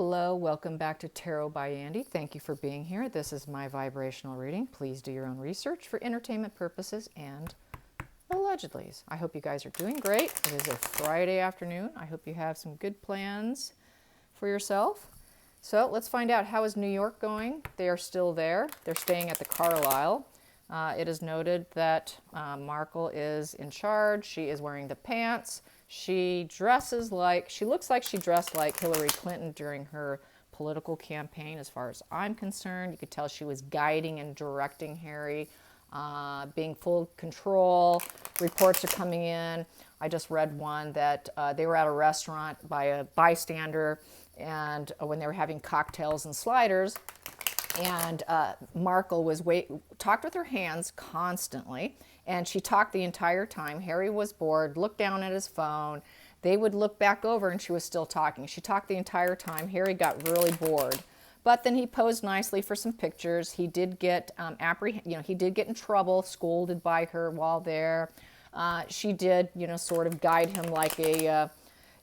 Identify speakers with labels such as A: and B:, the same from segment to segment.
A: Hello, welcome back to Tarot by Andy. Thank you for being here. This is my vibrational reading. Please do your own research for entertainment purposes and allegedly. I hope you guys are doing great. It is a Friday afternoon. I hope you have some good plans for yourself. So let's find out, how is New York going? They are still there. They're staying at the Carlisle. It is noted that Markle is in charge. She is wearing the pants. She looks like she dressed like Hillary Clinton during her political campaign, as far as I'm concerned. You could tell she was guiding and directing Harry, being full control. Reports are coming in. I just read one that they were at a restaurant by a bystander, and when they were having cocktails and sliders, and Markle talked with her hands constantly, and she talked the entire time. Harry was bored, looked down at his phone. They would look back over, and she was still talking. She talked the entire time. Harry got really bored, but then he posed nicely for some pictures. He did get he did get in trouble, scolded by her while there. She did, sort of guide him like a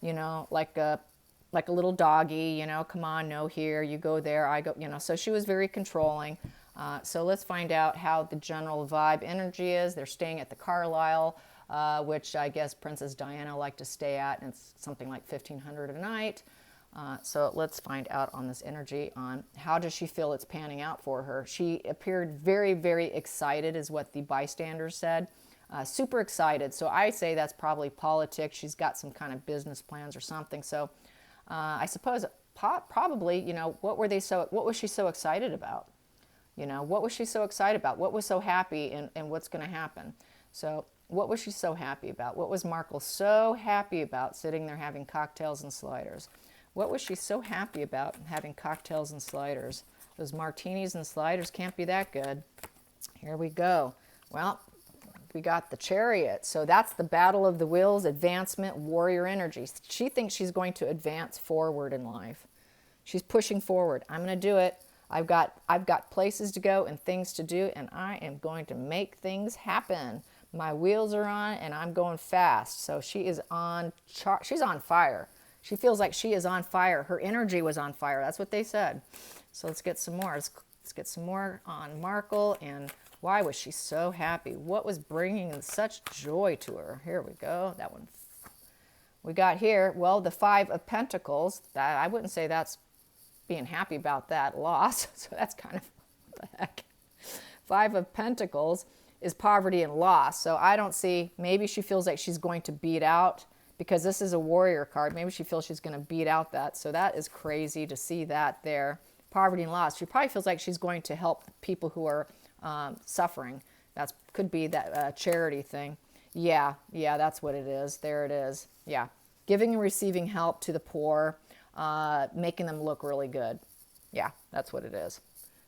A: little doggy, come on, no, here, you go there, I go, so she was very controlling. So let's find out how the general vibe energy is. They're staying at the Carlisle, which I guess Princess Diana liked to stay at, and it's something like $1,500 a night. So let's find out on this energy on how does she feel it's panning out for her. She appeared very, very excited, is what the bystanders said. Super excited. So I say that's probably politics. She's got some kind of business plans or something. So I suppose probably, what was she so excited about? What was she so excited about? What was so happy, and what's going to happen? So what was she so happy about? What was Markle so happy about sitting there having cocktails and sliders? What was she so happy about having cocktails and sliders? Those martinis and sliders can't be that good. Here we go. Well, we got the Chariot. So that's the battle of the wills, advancement, warrior energy. She thinks she's going to advance forward in life. She's pushing forward. I'm going to do it. I've got places to go and things to do, and I am going to make things happen. My wheels are on, and I'm going fast. So she is she's on fire. She feels like she is on fire. Her energy was on fire. That's what they said. So let's get some more. Let's get some more on Markle, and why was she so happy? What was bringing such joy to her? Here we go. That one. We got here, well, the Five of Pentacles. That I wouldn't say that's being happy about that loss. So that's kind of, what the heck? Five of Pentacles is poverty and loss. So I don't see, maybe she feels like she's going to beat out, because this is a warrior card. Maybe she feels she's going to beat out that. So that is crazy to see that there. Poverty and loss. She probably feels like she's going to help people who are suffering. That could be that charity thing. Yeah, that's what it is. There it is. Yeah, giving and receiving help to the poor, making them look really good. Yeah, that's what it is.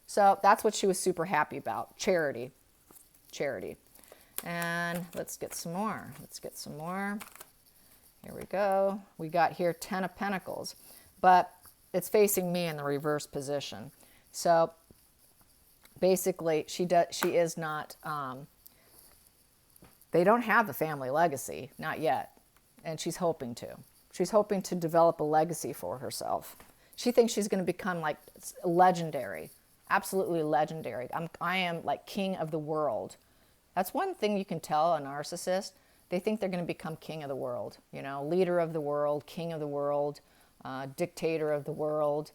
A: So that's what she was super happy about. Charity. And let's get some more. Here we go. We got here 10 of Pentacles, but it's facing me in the reverse position. So basically, she is not, they don't have the family legacy, not yet, and she's hoping to. She's hoping to develop a legacy for herself. She thinks she's going to become like legendary, absolutely legendary. I am like king of the world. That's one thing you can tell a narcissist. They think they're going to become king of the world, leader of the world, king of the world, dictator of the world,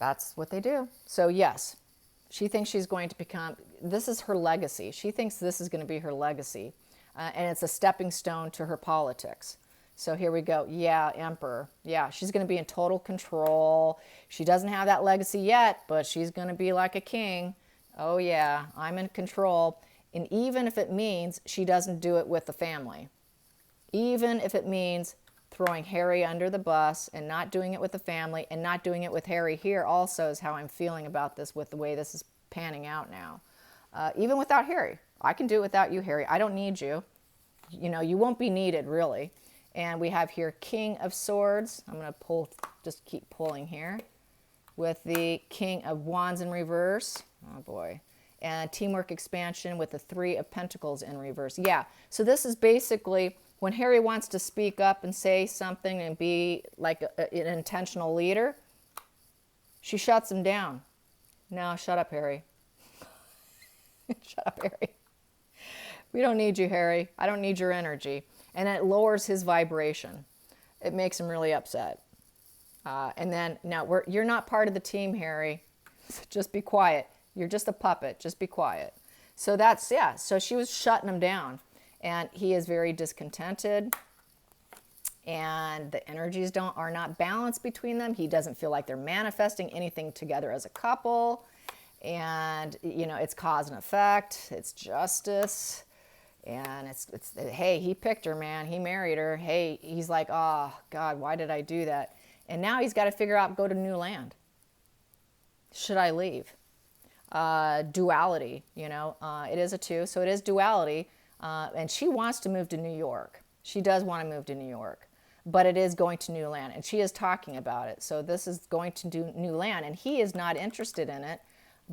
A: that's what they do. So yes, she thinks she's going to become, this is her legacy. She thinks this is going to be her legacy. And it's a stepping stone to her politics. So here we go. Yeah, Emperor. Yeah, she's going to be in total control. She doesn't have that legacy yet, but she's going to be like a king. Oh yeah, I'm in control. And even if it means she doesn't do it with the family, even if it means throwing Harry under the bus and not doing it with the family and not doing it with Harry here also is how I'm feeling about this, with the way this is panning out now. Even without Harry. I can do it without you, Harry. I don't need you. You won't be needed, really. And we have here King of Swords. I'm going to just keep pulling here. With the King of Wands in reverse. Oh, boy. And teamwork expansion with the Three of Pentacles in reverse. Yeah, so this is basically When Harry wants to speak up and say something and be like an intentional leader, she shuts him down. No, shut up, Harry. Shut up, Harry. We don't need you, Harry. I don't need your energy. And it lowers his vibration. It makes him really upset. And then, now, you're not part of the team, Harry. Just be quiet. You're just a puppet. Just be quiet. So that's, yeah. So she was shutting him down. And he is very discontented. And the energies are not balanced between them. He doesn't feel like they're manifesting anything together as a couple. And, you know, it's cause and effect. It's justice. And it's hey, he picked her, man. He married her. Hey, he's like, oh, God, why did I do that? And now he's got to figure out, go to new land. Should I leave? Duality, you know. It is a 2, so it is duality. And she wants to move to New York. She does want to move to New York. But it is going to new land. And she is talking about it. So this is going to do new land. And he is not interested in it,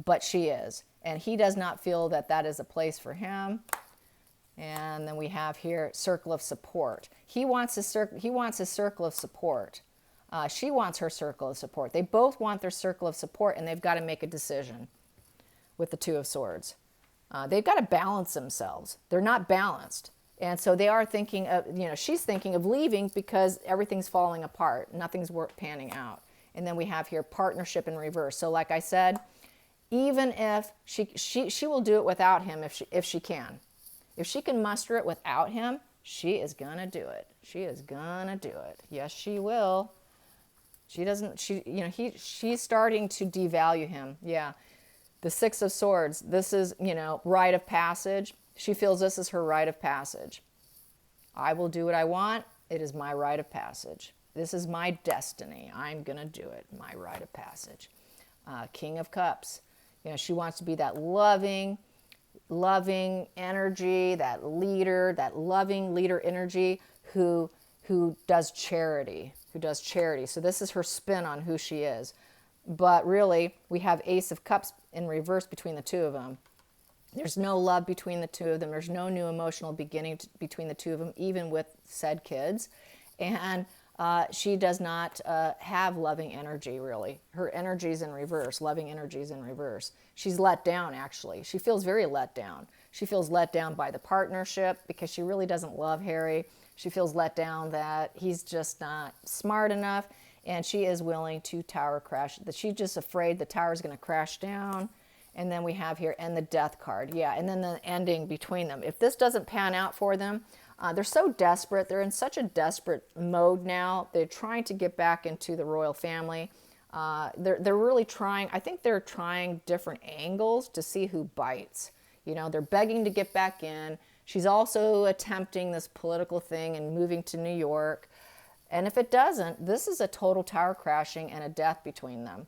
A: but she is. And he does not feel that that is a place for him. And then we have here circle of support. He wants his circle of support. She wants her circle of support. They both want their circle of support, and they've got to make a decision with the 2 of Swords. They've got to balance themselves. They're not balanced. And so they are thinking of, you know, she's thinking of leaving because everything's falling apart. Nothing's panning out. And then we have here partnership in reverse. So like I said, even if she will do it without him if she can. If she can muster it without him, she is going to do it. She is going to do it. Yes, she will. She's starting to devalue him. Yeah. The 6 of Swords, this is, you know, rite of passage. She feels this is her rite of passage. I will do what I want. It is my rite of passage. This is my destiny. I'm going to do it. My rite of passage. King of Cups. You know, she wants to be that loving energy, that leader, that loving leader energy who does charity, So this is her spin on who she is. But really, we have Ace of Cups in reverse between the 2 of them. There's no love between the 2 of them. There's no new emotional beginning between the 2 of them, even with said kids. And she does not have loving energy, really. Her energy is in reverse. Loving energy is in reverse. She's let down, actually. She feels very let down. She feels let down by the partnership because she really doesn't love Harry. She feels let down that he's just not smart enough, and she is willing to tower crash. She's just afraid the tower is going to crash down. And then we have here, and the Death card. Yeah, and then the ending between them. If this doesn't pan out for them, they're so desperate. They're in such a desperate mode now. They're trying to get back into the royal family. They're really trying. I think they're trying different angles to see who bites. You know, they're begging to get back in. She's also attempting this political thing and moving to New York. And if it doesn't, this is a total tower crashing and a death between them.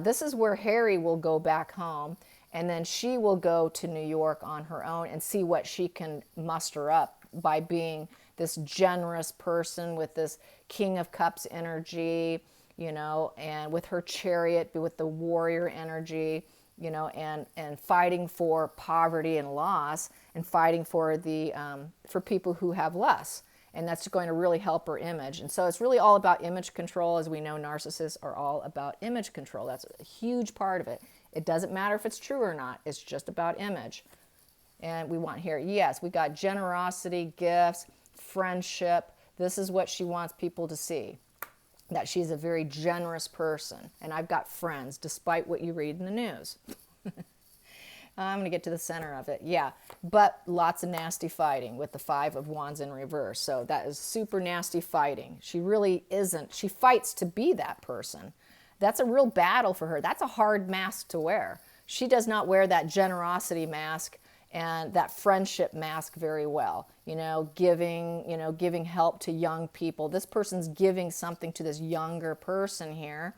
A: This is where Harry will go back home, and then she will go to New York on her own and see what she can muster up by being this generous person with this King of Cups energy, you know, and with her chariot, with the warrior energy, you know, and fighting for poverty and loss, and fighting for for people who have less. And that's going to really help her image. And so it's really all about image control. As we know, narcissists are all about image control. That's a huge part of it. It doesn't matter if it's true or not. It's just about image. And we want here, yes, we got generosity, gifts, friendship. This is what she wants people to see, that she's a very generous person. And I've got friends, despite what you read in the news. I'm going to get to the center of it. Yeah, but lots of nasty fighting with the 5 of Wands in reverse. So that is super nasty fighting. She really isn't. She fights to be that person. That's a real battle for her. That's a hard mask to wear. She does not wear that generosity mask and that friendship mask very well. You know, giving help to young people. This person's giving something to this younger person here.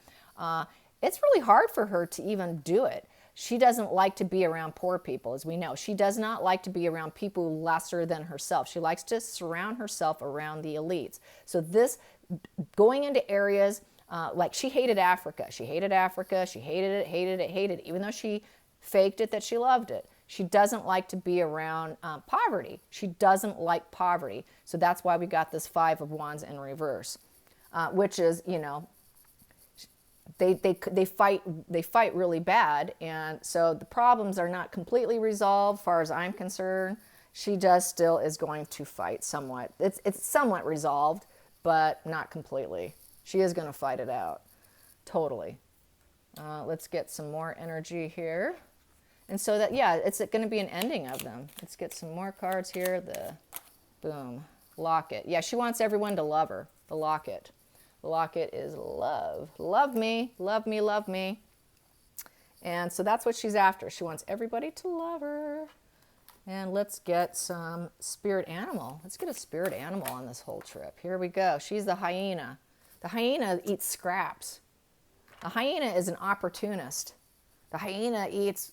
A: It's really hard for her to even do it. She doesn't like to be around poor people, as we know. She does not like to be around people lesser than herself. She likes to surround herself around the elites. So this, going into areas, like she hated Africa. She hated Africa. She hated it, even though she faked it that she loved it. She doesn't like to be around poverty. She doesn't like poverty. So that's why we got this Five of Wands in reverse, which is, you know, they fight really bad, and so the problems are not completely resolved, as far as I'm concerned. She just still is going to fight somewhat. It's somewhat resolved, but not completely. She is going to fight it out, totally. Let's get some more energy here, and so that, yeah, it's going to be an ending of them. Let's get some more cards here. The boom, Locket. Yeah, she wants everyone to love her. The Locket. The Locket is love. Love me, love me, love me. And so that's what she's after. She wants everybody to love her. And let's get some spirit animal. Let's get a spirit animal on this whole trip. Here we go. She's the hyena. The hyena eats scraps. A hyena is an opportunist. The hyena eats,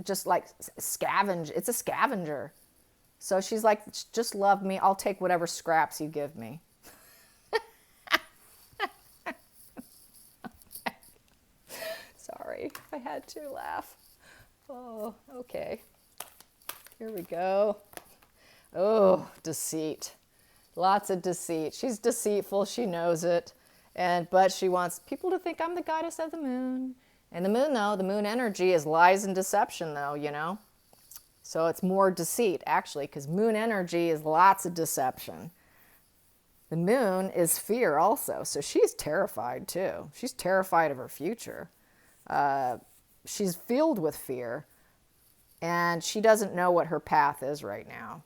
A: just like scavenge. It's a scavenger. So she's like, just love me. I'll take whatever scraps you give me. Sorry, I had to laugh. Oh, okay. Here we go. Oh, deceit. Lots of deceit. She's deceitful. She knows it. But she wants people to think I'm the goddess of the moon. And the moon, though, the moon energy is lies and deception, though, you know. So it's more deceit, actually, because moon energy is lots of deception. The moon is fear also. So she's terrified, too. She's terrified of her future. She's filled with fear, and she doesn't know what her path is right now,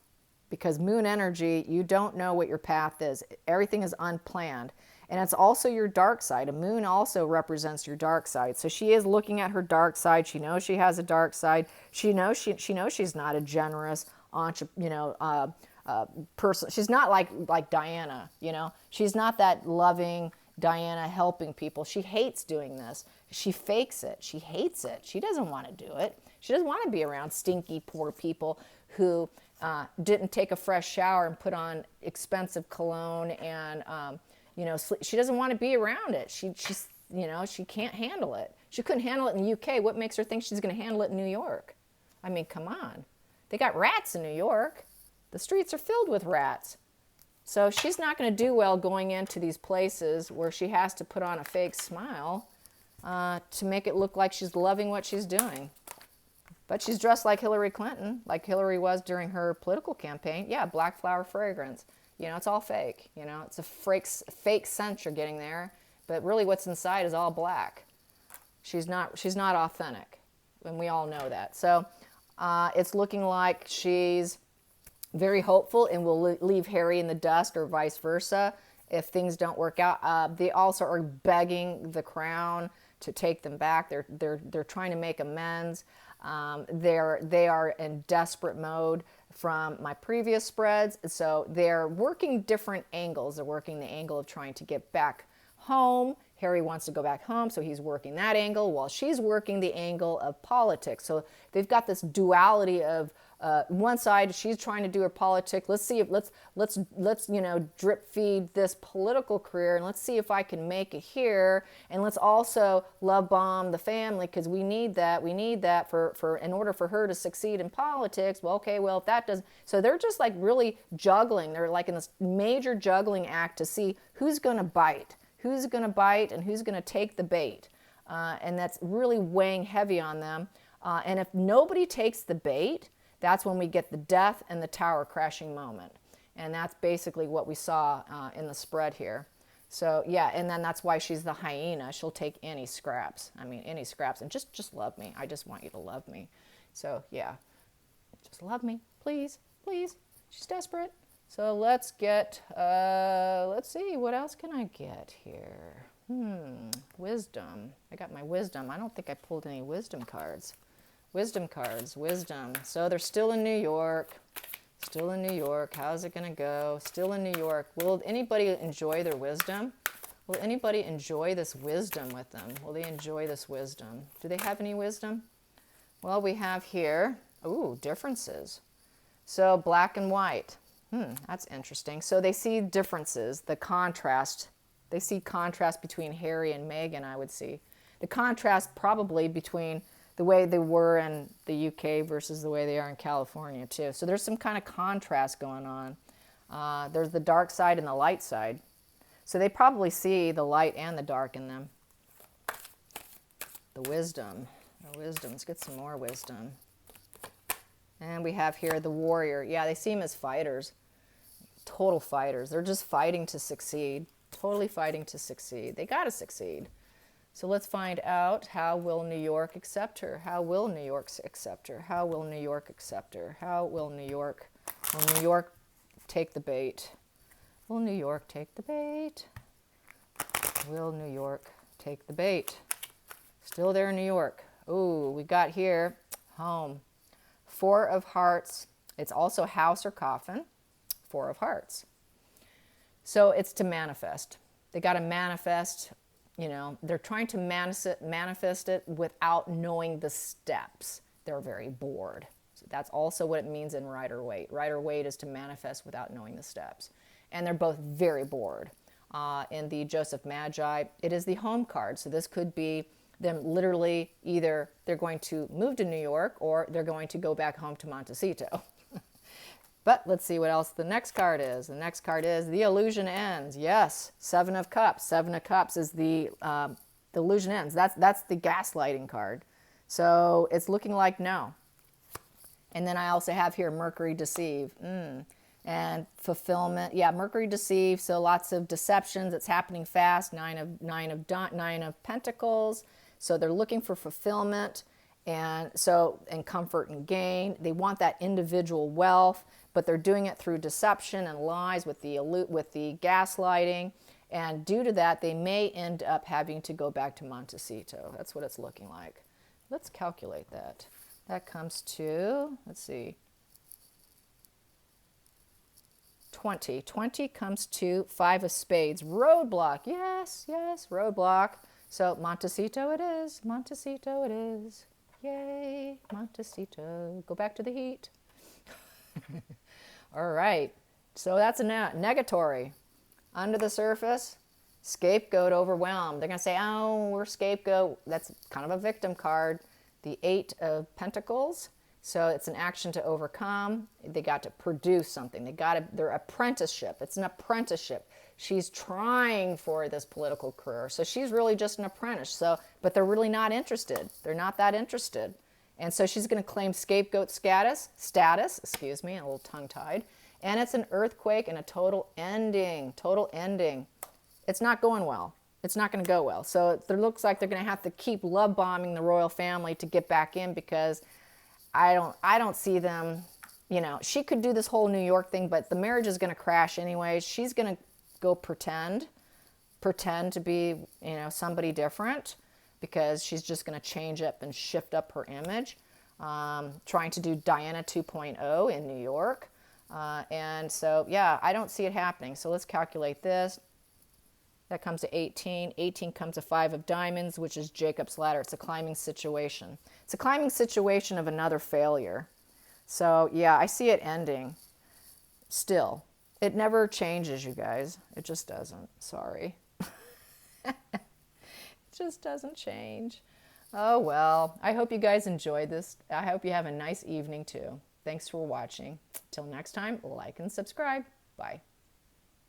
A: because moon energy, you don't know what your path is. Everything is unplanned, and it's also your dark side. A moon also represents your dark side. So she is looking at her dark side. She knows she has a dark side. She knows she's not a generous person. She's not like Diana, you know. She's not that loving Diana helping people. She hates doing this. She fakes it. She hates it. She doesn't want to do it. She doesn't want to be around stinky, poor people who didn't take a fresh shower and put on expensive cologne, and she doesn't want to be around it. She can't handle it. She couldn't handle it in the UK. What makes her think she's going to handle it in New York? I mean, come on. They got rats in New York. The streets are filled with rats. So she's not going to do well going into these places where she has to put on a fake smile to make it look like she's loving what she's doing. But she's dressed like Hillary Clinton, like Hillary was during her political campaign. Yeah, black flower fragrance. You know, it's all fake. You know, it's a fake scent you're getting there. But really what's inside is all black. She's not authentic. And we all know that. So it's looking like she's very hopeful and will leave Harry in the dust, or vice versa if things don't work out. They also are begging the crown to take them back. They're trying to make amends. They are in desperate mode from my previous spreads. So they're working different angles. They're working the angle of trying to get back home. Harry wants to go back home, so he's working that angle, while she's working the angle of politics. So they've got this duality of one side, she's trying to do her politics. Let's see if let's drip feed this political career, and let's see if I can make it here. And let's also love bomb the family, because we need that. We need that for in order for her to succeed in politics. Well, okay, well if that doesn't, so they're just like really juggling. They're like in this major juggling act to see who's going to bite. Who's going to bite and who's going to take the bait. And that's really weighing heavy on them. And if nobody takes the bait, that's when we get the death and the tower crashing moment. And that's basically what we saw in the spread here. So yeah, and then that's why she's the hyena. She'll take any scraps. I mean, any scraps. And just love me. I just want you to love me. So yeah, just love me. Please, please. She's desperate. So let's get, let's see, what else can I get here? Wisdom. I got my wisdom. I don't think I pulled any wisdom cards. Wisdom cards, wisdom. So they're still in New York. Still in New York. How's it going to go? Still in New York. Will anybody enjoy their wisdom? Will anybody enjoy this wisdom with them? Will they enjoy this wisdom? Do they have any wisdom? Well, we have here, differences. So black and white. That's interesting. So they see differences, the contrast. They see contrast between Harry and Meghan, I would see. The contrast probably between the way they were in the UK versus the way they are in California too. So there's some kind of contrast going on. There's the dark side and the light side. So they probably see the light and the dark in them. The wisdom. Let's get some more wisdom. And we have here the warrior. Yeah, they see him as fighters. Total fighters. They're just fighting to succeed. Totally fighting to succeed. They got to succeed. So let's find out, how will New York accept her? How will New York accept her? How will New York accept her? How will New York take the bait? Will New York take the bait? Will New York take the bait? Still there in New York. Ooh, we got here home. Four of Hearts. It's also house or coffin. Four of Hearts. So it's to manifest. They got to manifest, you know, they're trying to manifest it without knowing the steps. They're very bored. So that's also what it means in Rider-Waite. Rider-Waite is to manifest without knowing the steps. And they're both very bored. In the Joseph Magi, it is the home card. So this could be them literally either they're going to move to New York or they're going to go back home to Montecito. But let's see what else the next card is. The next card is the illusion ends. Yes, Seven of Cups. Seven of Cups is the illusion ends. That's the gaslighting card. So it's looking like no. And then I also have here Mercury deceive. And fulfillment. Yeah, Mercury deceive. So lots of deceptions. It's happening fast. Nine of Pentacles. So they're looking for fulfillment and comfort and gain. They want that individual wealth, but they're doing it through deception and lies with the gaslighting. And due to that, they may end up having to go back to Montecito. That's what it's looking like. Let's calculate that. That comes to, let's see, 20. 20 comes to Five of Spades. Roadblock. Yes, yes, roadblock. So Montecito it is. Montecito it is. Yay, Montecito. Go back to the heat. All right. So that's a negatory. Under the surface, scapegoat overwhelmed. They're going to say, oh, we're scapegoat. That's kind of a victim card. The Eight of Pentacles. So it's an action to overcome. They got to produce something. Their apprenticeship. It's an apprenticeship. She's trying for this political career. So she's really just an apprentice. So, but they're really not interested. They're not that interested. And so she's going to claim scapegoat status, excuse me, a little tongue-tied. And it's an earthquake and a total ending. It's not going well. It's not going to go well. So it looks like they're going to have to keep love bombing the royal family to get back in, because I don't see them, you know, she could do this whole New York thing, but the marriage is going to crash anyway. She's going to go pretend to be, you know, somebody different, because she's just going to change up and shift up her image, trying to do Diana 2.0 in New York. And so, yeah, I don't see it happening. So let's calculate this. That comes to 18. 18 comes to Five of Diamonds, which is Jacob's Ladder. It's a climbing situation. It's a climbing situation of another failure. So, yeah, I see it ending. Still, it never changes, you guys. It just doesn't. Sorry. It just doesn't change. Oh, well. I hope you guys enjoyed this. I hope you have a nice evening, too. Thanks for watching. Till next time, like and subscribe. Bye.